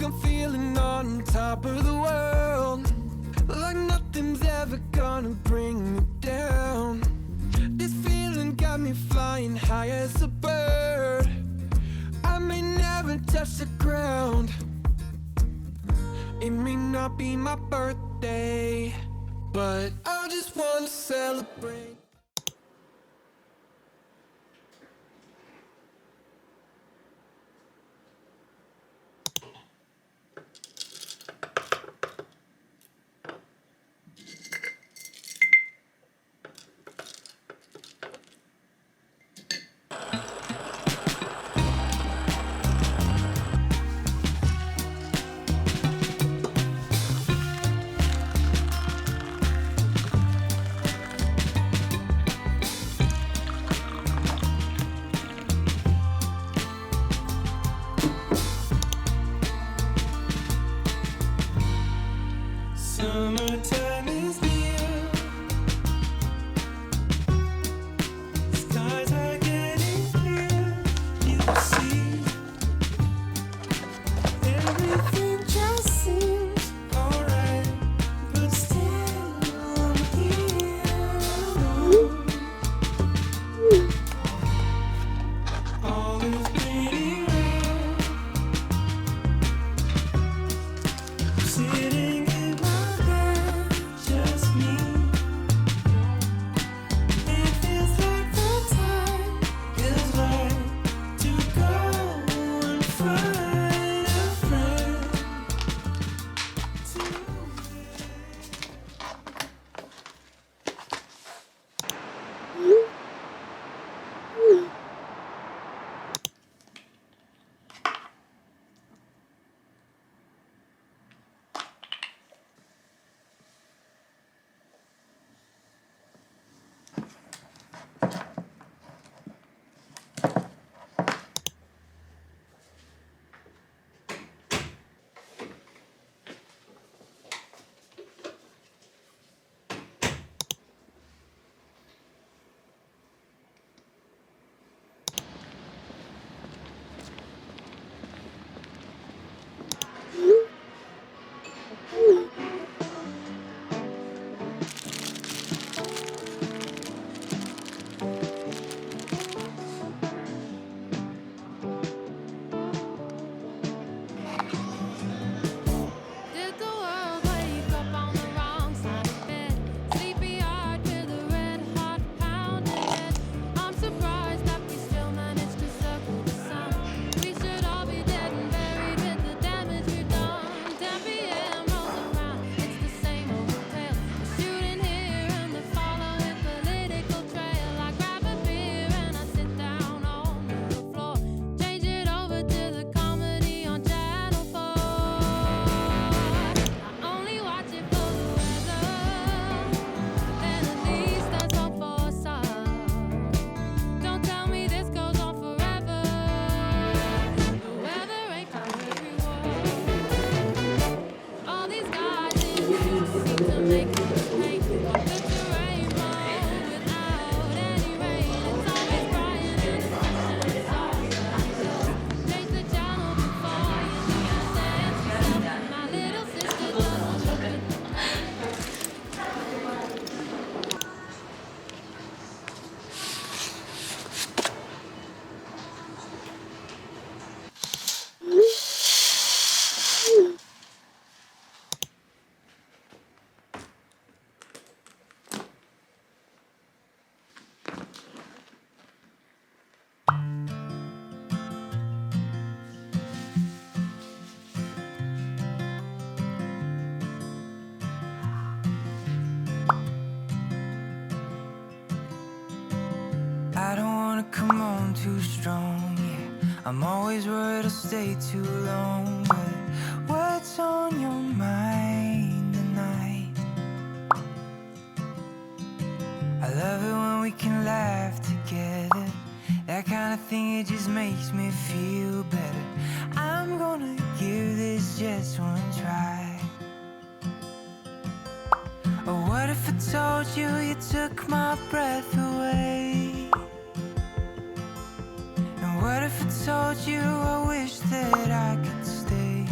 I'm feeling on top of the world, like nothing's ever gonna bring me down. This feeling got me flying high as a bird. I may never touch the ground. It may not be my birthday, but I just wanna celebrate. Summertime is near. Skies are getting clear. You see, everything just seems alright, but still I'm here. All is pretty rare. Sitting in my bed, just me. It feels like the time is right to go and find a friend today. Did the world wake up on the wrong side of bed? Sleepy eyed with a red hot pounding head. I'm surprised that we still managed to circle the sun. We should all be dead and buried with the damage we've done. 10 p.m. rolls around, it's the same old tale. Shooting here and the following political trail. I grab a beer and I sit down on the floor. Change it over to the comedy on Channel 4. I only watch it for the weather, then at least there's hope for some. Don't tell me this goes on forever. The weather ain't for everyone. All these guys in suits seem to make it paint. Walk the rainbow without any rain. It's always crying in the sunshine. Change the channel before you understand yourself. My little sister doesn't look at I don't wanna come on too strong, yeah. I'm always worried I'll stay too long, but what's on your mind tonight? I love it when we can laugh together. That kind of thing, it just makes me feel better. I'm gonna give this just one try. Oh, what if I told you you took my breath away? And what if I told you I wish that I could stay?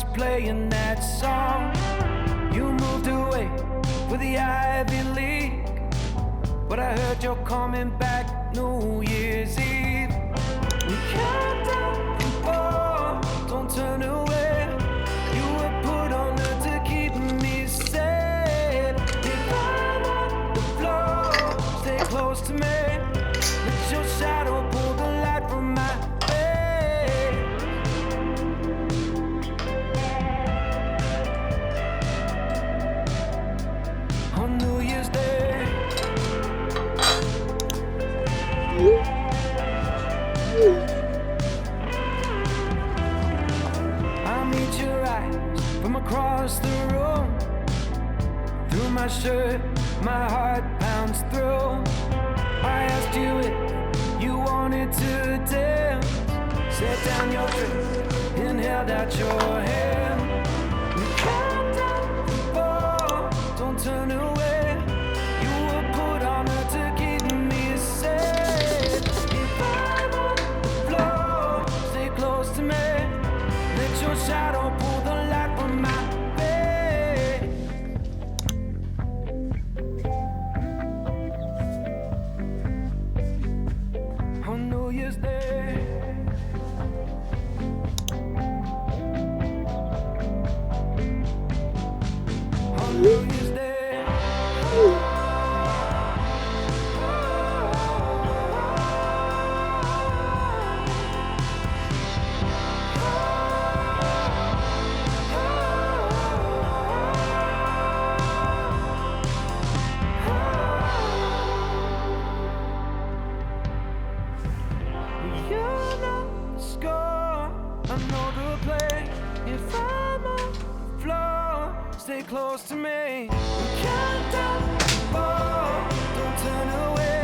was playing that song. You moved away with the Ivy League, but I heard you're coming back New Year's Eve. We count down from 4, don't turn away. You were put on earth to keep me safe. If I'm on the floor, stay close to me. Let your shadow pull the light from my face. On New Year's Day, I meet your eyes from across the room. Through my shirt, my heart pounds through. I asked you if you wanted to dance. Set down your drink and held out your hand. We count down from 4, don't turn away. You were put on earth to keep me safe. If I'm on the floor, stay close to me. Let your shadow pull the light from my face. On New Year's Day, on New Year's Day, you know the score, I know the play. If I'm on the floor, stay close to me. We count down 4, don't turn away.